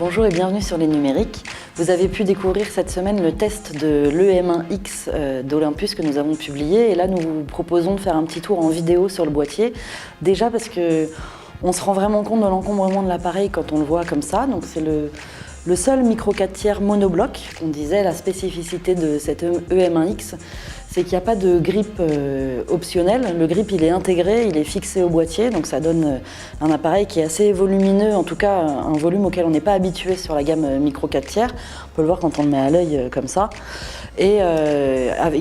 Bonjour et bienvenue sur Les Numériques. Vous avez pu découvrir cette semaine le test de l'EM1X d'Olympus que nous avons publié. Et là, nous vous proposons de faire un petit tour en vidéo sur le boîtier. Déjà parce qu'on se rend vraiment compte de l'encombrement de l'appareil quand on le voit comme ça. Donc c'est le seul micro 4/3 monobloc, qu'on disait la spécificité de cet EM1X, c'est qu'il n'y a pas de grip optionnel. Le grip, il est intégré, il est fixé au boîtier, donc ça donne un appareil qui est assez volumineux, en tout cas un volume auquel on n'est pas habitué sur la gamme micro 4/3. On peut le voir quand on le met à l'œil comme ça. Et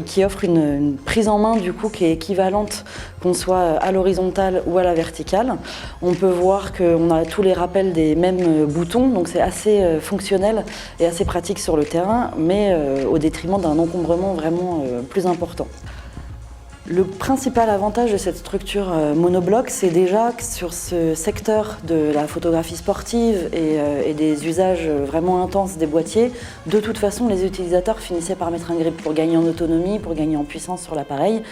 qui offre une prise en main du coup qui est équivalente qu'on soit à l'horizontale ou à la verticale. On peut voir qu'on a tous les rappels des mêmes boutons, donc c'est assez fonctionnel et assez pratique sur le terrain, mais au détriment d'un encombrement vraiment plus important. Le principal avantage de cette structure monobloc, c'est déjà que sur ce secteur de la photographie sportive et des usages vraiment intenses des boîtiers, de toute façon, les utilisateurs finissaient par mettre un grip pour gagner en autonomie, pour gagner en puissance sur l'appareil.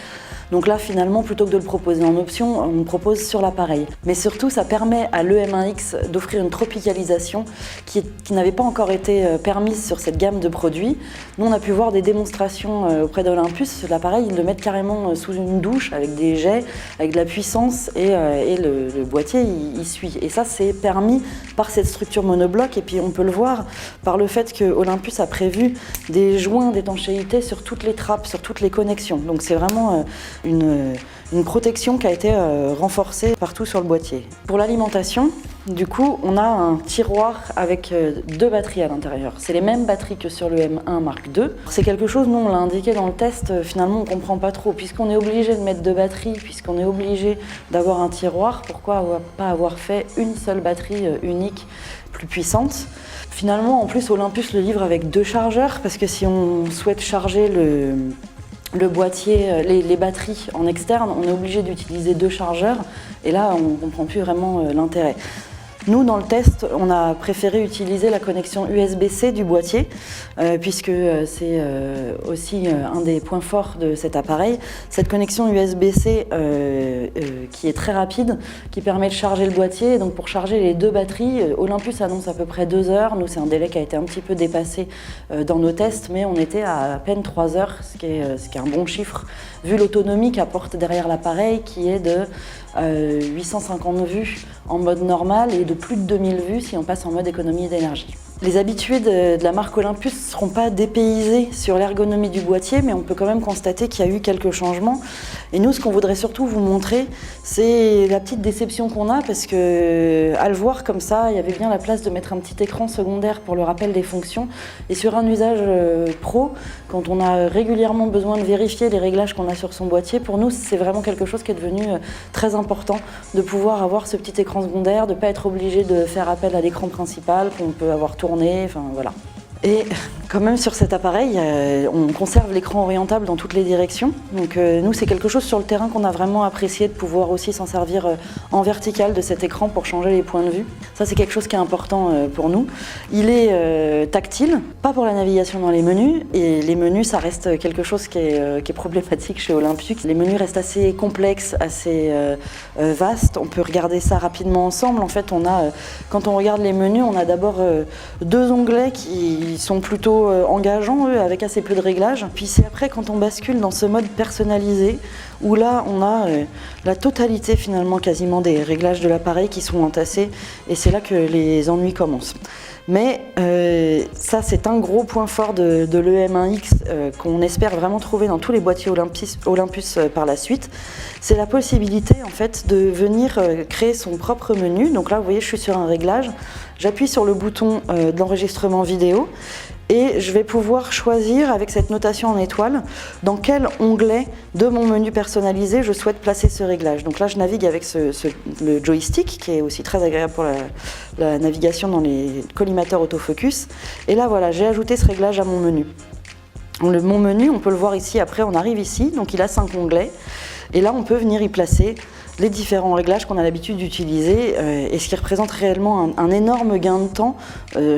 Donc là, finalement, plutôt que de le proposer en option, on le propose sur l'appareil. Mais surtout, ça permet à l'EM1X d'offrir une tropicalisation qui n'avait pas encore été permise sur cette gamme de produits. Nous, on a pu voir des démonstrations auprès d'Olympus. L'appareil, ils le mettent carrément sous une douche avec des jets, avec de la puissance et le boîtier, il suit. Et ça, c'est permis par cette structure monobloc. Et puis, on peut le voir par le fait que Olympus a prévu des joints d'étanchéité sur toutes les trappes, sur toutes les connexions. Donc, c'est vraiment une protection qui a été renforcée partout sur le boîtier. Pour l'alimentation, du coup, on a un tiroir avec deux batteries à l'intérieur. C'est les mêmes batteries que sur le M1 Mark II. C'est quelque chose, nous on l'a indiqué dans le test, finalement on ne comprend pas trop. Puisqu'on est obligé de mettre deux batteries, puisqu'on est obligé d'avoir un tiroir, pourquoi pas avoir fait une seule batterie unique, plus puissante? Finalement, en plus, Olympus le livre avec deux chargeurs, parce que si on souhaite charger le boîtier, les batteries en externe, on est obligé d'utiliser deux chargeurs et là on ne comprend plus vraiment l'intérêt. Nous, dans le test, on a préféré utiliser la connexion USB-C du boîtier puisque c'est aussi un des points forts de cet appareil. Cette connexion USB-C qui est très rapide, qui permet de charger le boîtier. Donc pour charger les deux batteries, Olympus annonce à peu près 2 heures. Nous, c'est un délai qui a été un petit peu dépassé dans nos tests, mais on était à peine 3 heures, ce qui est un bon chiffre, vu l'autonomie qu'apporte derrière l'appareil, qui est de 850 vues en mode normal et de plus de 2000 vues si on passe en mode économie d'énergie. Les habitués de la marque Olympus ne seront pas dépaysés sur l'ergonomie du boîtier, mais on peut quand même constater qu'il y a eu quelques changements. Et nous, ce qu'on voudrait surtout vous montrer, c'est la petite déception qu'on a, parce que à le voir comme ça, il y avait bien la place de mettre un petit écran secondaire pour le rappel des fonctions. Et sur un usage pro, quand on a régulièrement besoin de vérifier les réglages qu'on a sur son boîtier, pour nous, c'est vraiment quelque chose qui est devenu très important, de pouvoir avoir ce petit écran secondaire, de ne pas être obligé de faire appel à l'écran principal qu'on peut avoir tourné, enfin voilà. Et quand même sur cet appareil, on conserve l'écran orientable dans toutes les directions. Donc nous, c'est quelque chose sur le terrain qu'on a vraiment apprécié, de pouvoir aussi s'en servir en vertical de cet écran pour changer les points de vue. Ça, c'est quelque chose qui est important pour nous. Il est tactile, pas pour la navigation dans les menus. Et les menus, ça reste quelque chose qui est problématique chez Olympus. Les menus restent assez complexes, assez vastes. On peut regarder ça rapidement ensemble. En fait, quand on regarde les menus, on a d'abord 2 onglets qui sont plutôt engageants, eux, avec assez peu de réglages. Puis c'est après, quand on bascule dans ce mode personnalisé, où là, on a la totalité, finalement, quasiment des réglages de l'appareil qui sont entassés. Et c'est là que les ennuis commencent. Mais ça, c'est un gros point fort de l'EM1X qu'on espère vraiment trouver dans tous les boîtiers Olympus par la suite. C'est la possibilité, en fait, de venir créer son propre menu. Donc là, vous voyez, je suis sur un réglage. J'appuie sur le bouton de l'enregistrement vidéo et je vais pouvoir choisir, avec cette notation en étoile, dans quel onglet de mon menu personnalisé je souhaite placer ce réglage. Donc là, je navigue avec le joystick, qui est aussi très agréable pour la navigation dans les collimateurs autofocus. Et là, voilà, j'ai ajouté ce réglage à mon menu. Mon menu, on peut le voir ici, après on arrive ici, donc il a 5 onglets. Et là, on peut venir y placer les différents réglages qu'on a l'habitude d'utiliser et ce qui représente réellement un énorme gain de temps,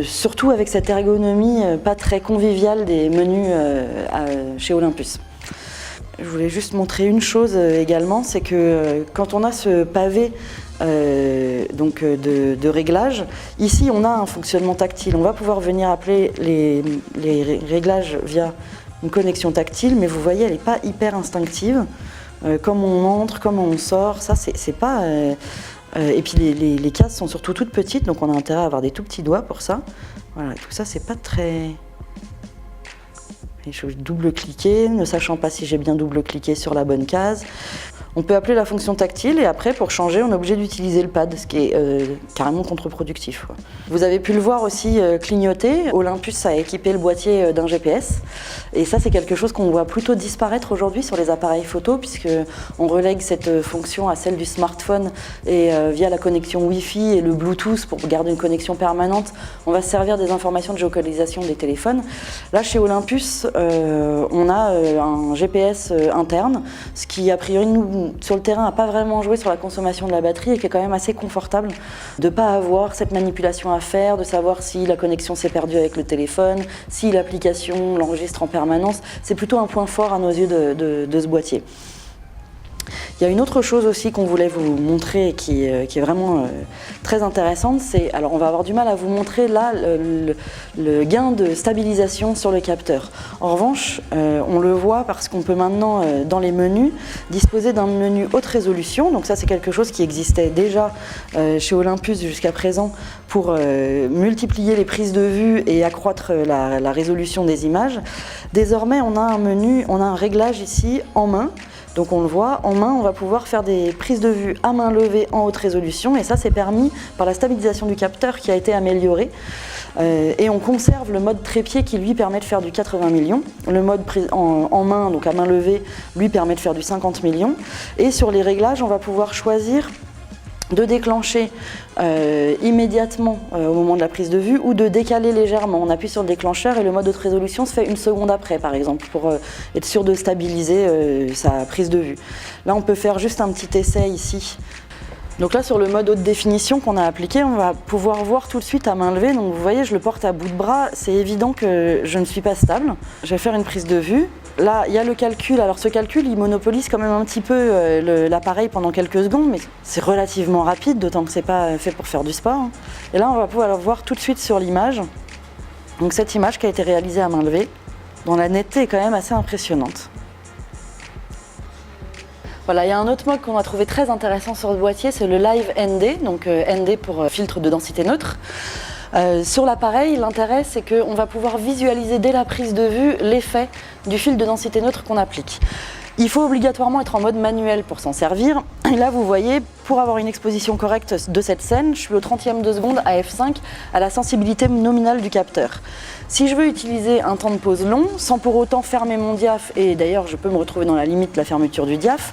surtout avec cette ergonomie pas très conviviale des menus chez Olympus. Je voulais juste montrer une chose également, c'est que quand on a ce pavé de réglage, ici on a un fonctionnement tactile. On va pouvoir venir appeler les réglages via une connexion tactile, mais vous voyez, elle n'est pas hyper instinctive. Comme on entre, comme on sort, ça c'est pas... et puis les cases sont surtout toutes petites, donc on a intérêt à avoir des tout petits doigts pour ça. Voilà, tout ça c'est pas très... Je vais double-cliquer, ne sachant pas si j'ai bien double-cliqué sur la bonne case. On peut appeler la fonction tactile et après, pour changer, on est obligé d'utiliser le pad, ce qui est carrément contre-productif, quoi. Vous avez pu le voir aussi clignoter. Olympus a équipé le boîtier d'un GPS. Et ça, c'est quelque chose qu'on voit plutôt disparaître aujourd'hui sur les appareils photo, puisqu'on relègue cette fonction à celle du smartphone. Et via la connexion Wi-Fi et le Bluetooth, pour garder une connexion permanente, on va se servir des informations de géolocalisation des téléphones. Là, chez Olympus, on a un GPS interne, ce qui, a priori, nous, sur le terrain, n'a pas vraiment joué sur la consommation de la batterie et qui est quand même assez confortable de ne pas avoir cette manipulation à faire, de savoir si la connexion s'est perdue avec le téléphone, si l'application l'enregistre en permanence. C'est plutôt un point fort à nos yeux de ce boîtier. Il y a une autre chose aussi qu'on voulait vous montrer et qui est vraiment très intéressante, c'est, alors on va avoir du mal à vous montrer là le gain de stabilisation sur le capteur. En revanche, on le voit parce qu'on peut maintenant, dans les menus, disposer d'un menu haute résolution. Donc ça, c'est quelque chose qui existait déjà chez Olympus jusqu'à présent pour multiplier les prises de vue et accroître la résolution des images. Désormais, on a un menu, on a un réglage ici en main. Donc on le voit, en main, on va pouvoir faire des prises de vue à main levée en haute résolution et ça c'est permis par la stabilisation du capteur qui a été améliorée. Et on conserve le mode trépied qui lui permet de faire du 80 millions. Le mode en main, donc à main levée, lui permet de faire du 50 millions. Et sur les réglages, on va pouvoir choisir de déclencher immédiatement au moment de la prise de vue ou de décaler légèrement. On appuie sur le déclencheur et le mode haute résolution se fait une seconde après, par exemple, pour être sûr de stabiliser sa prise de vue. Là, on peut faire juste un petit essai ici. Donc là, sur le mode haute définition qu'on a appliqué, on va pouvoir voir tout de suite à main levée. Donc vous voyez, je le porte à bout de bras. C'est évident que je ne suis pas stable. Je vais faire une prise de vue. Là, il y a le calcul. Alors ce calcul, il monopolise quand même un petit peu l'appareil pendant quelques secondes, mais c'est relativement rapide, d'autant que c'est pas fait pour faire du sport. Et là, on va pouvoir le voir tout de suite sur l'image. Donc cette image qui a été réalisée à main levée, dont la netteté est quand même assez impressionnante. Voilà, il y a un autre mode qu'on a trouvé très intéressant sur le boîtier, c'est le Live ND, donc ND pour filtre de densité neutre. Sur l'appareil, l'intérêt c'est qu'on va pouvoir visualiser dès la prise de vue l'effet du filtre de densité neutre qu'on applique. Il faut obligatoirement être en mode manuel pour s'en servir. Et là, vous voyez, pour avoir une exposition correcte de cette scène, je suis au 30e de seconde à f5 à la sensibilité nominale du capteur. Si je veux utiliser un temps de pause long, sans pour autant fermer mon diaph, et d'ailleurs je peux me retrouver dans la limite de la fermeture du diaph,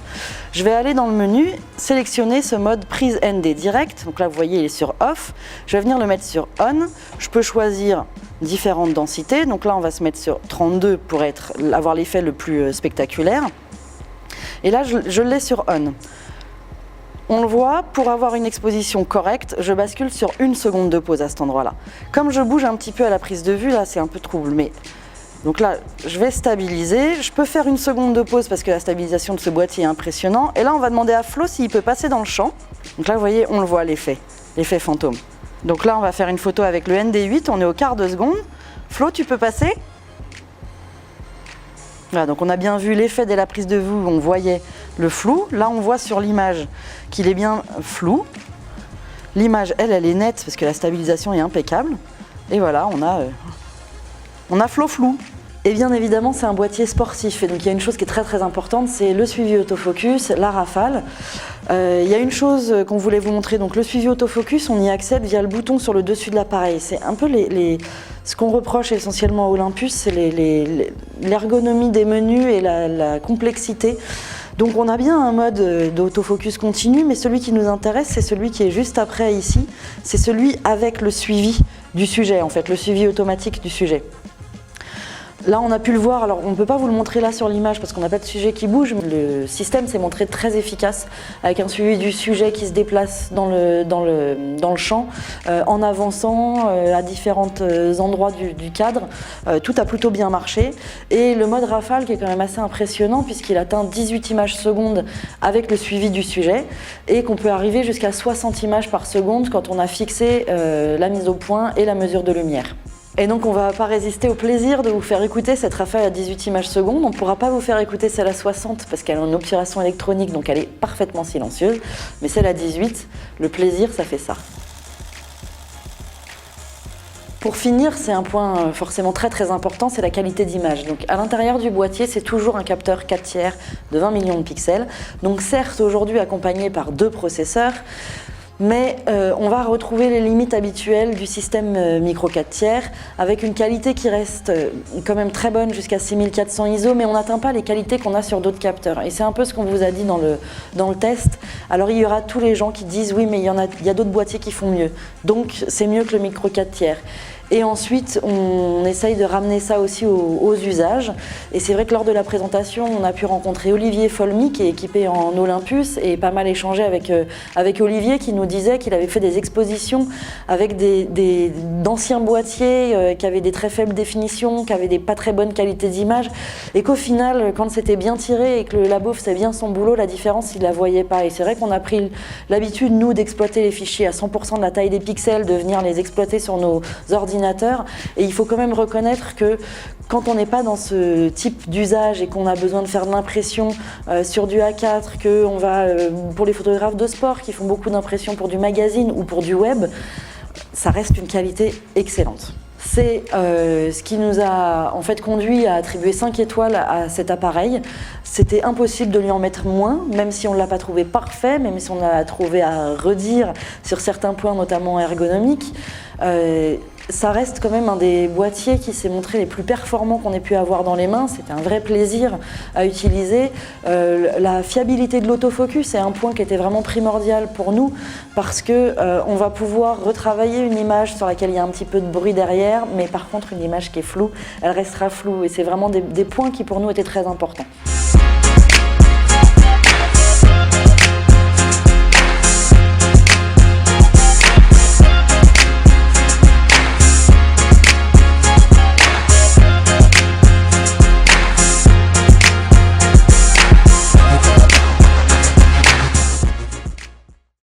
je vais aller dans le menu, sélectionner ce mode prise ND direct. Donc là, vous voyez, il est sur off. Je vais venir le mettre sur on. Je peux choisir différentes densités. Donc là, on va se mettre sur 32 pour avoir l'effet le plus spectaculaire. Et là, je l'ai sur on. On le voit, pour avoir une exposition correcte, je bascule sur 1 seconde de pause à cet endroit-là. Comme je bouge un petit peu à la prise de vue, là, c'est un peu trouble. Mais donc là, je vais stabiliser. Je peux faire 1 seconde de pause parce que la stabilisation de ce boîtier est impressionnant. Et là, on va demander à Flo s'il peut passer dans le champ. Donc là, vous voyez, on le voit, l'effet fantôme. Donc là, on va faire une photo avec le ND8. On est au quart de seconde. Flo, tu peux passer ? Voilà, donc on a bien vu l'effet dès la prise de vue, on voyait le flou. Là, on voit sur l'image qu'il est bien flou. L'image, elle est nette parce que la stabilisation est impeccable. Et voilà, on a Flo flou. Et bien évidemment, c'est un boîtier sportif. Et donc il y a une chose qui est très très importante, c'est le suivi autofocus, la rafale. Il y a une chose qu'on voulait vous montrer. Donc le suivi autofocus, on y accède via le bouton sur le dessus de l'appareil. C'est un peu ce qu'on reproche essentiellement à Olympus, c'est l'ergonomie des menus et la complexité. Donc on a bien un mode d'autofocus continu, mais celui qui nous intéresse, c'est celui qui est juste après ici. C'est celui avec le suivi du sujet, en fait, le suivi automatique du sujet. Là, on a pu le voir, alors on ne peut pas vous le montrer là sur l'image parce qu'on n'a pas de sujet qui bouge. Le système s'est montré très efficace avec un suivi du sujet qui se déplace dans le champ en avançant à différents endroits du cadre. Tout a plutôt bien marché. Et le mode rafale qui est quand même assez impressionnant puisqu'il atteint 18 images secondes avec le suivi du sujet et qu'on peut arriver jusqu'à 60 images par seconde quand on a fixé la mise au point et la mesure de lumière. Et donc on ne va pas résister au plaisir de vous faire écouter cette rafale à 18 images secondes. On ne pourra pas vous faire écouter celle à 60 parce qu'elle a une obturation électronique, donc elle est parfaitement silencieuse. Mais celle à 18, le plaisir, ça fait ça. Pour finir, c'est un point forcément très important, c'est la qualité d'image. Donc à l'intérieur du boîtier, c'est toujours un capteur 4 tiers de 20 millions de pixels. Donc certes, aujourd'hui accompagné par 2 processeurs, mais on va retrouver les limites habituelles du système micro 4 tiers avec une qualité qui reste quand même très bonne jusqu'à 6400 ISO, mais on n'atteint pas les qualités qu'on a sur d'autres capteurs. Et c'est un peu ce qu'on vous a dit dans le test. Alors il y aura tous les gens qui disent oui, mais il y a d'autres boîtiers qui font mieux, donc c'est mieux que le micro 4 tiers. Et ensuite, on essaye de ramener ça aussi aux usages. Et c'est vrai que lors de la présentation, on a pu rencontrer Olivier Folmy, qui est équipé en Olympus, et pas mal échangé avec Olivier, qui nous disait qu'il avait fait des expositions avec d'anciens boîtiers qui avaient des très faibles définitions, qui avaient des pas très bonnes qualités d'image, et qu'au final, quand c'était bien tiré et que le labo faisait bien son boulot, la différence, il ne la voyait pas. Et c'est vrai qu'on a pris l'habitude, nous, d'exploiter les fichiers à 100% de la taille des pixels, de venir les exploiter sur nos ordinateurs. Et il faut quand même reconnaître que quand on n'est pas dans ce type d'usage et qu'on a besoin de faire de l'impression sur du A4, qu'on va pour les photographes de sport qui font beaucoup d'impression pour du magazine ou pour du web, ça reste une qualité excellente. C'est ce qui nous a en fait conduit à attribuer 5 étoiles à cet appareil. C'était impossible de lui en mettre moins, même si on ne l'a pas trouvé parfait, même si on l'a trouvé à redire sur certains points, notamment ergonomiques. Ça reste quand même un des boîtiers qui s'est montré les plus performants qu'on ait pu avoir dans les mains. C'était un vrai plaisir à utiliser. La fiabilité de l'autofocus est un point qui était vraiment primordial pour nous parce que on va pouvoir retravailler une image sur laquelle il y a un petit peu de bruit derrière, mais par contre une image qui est floue, elle restera floue et c'est vraiment des points qui pour nous étaient très importants.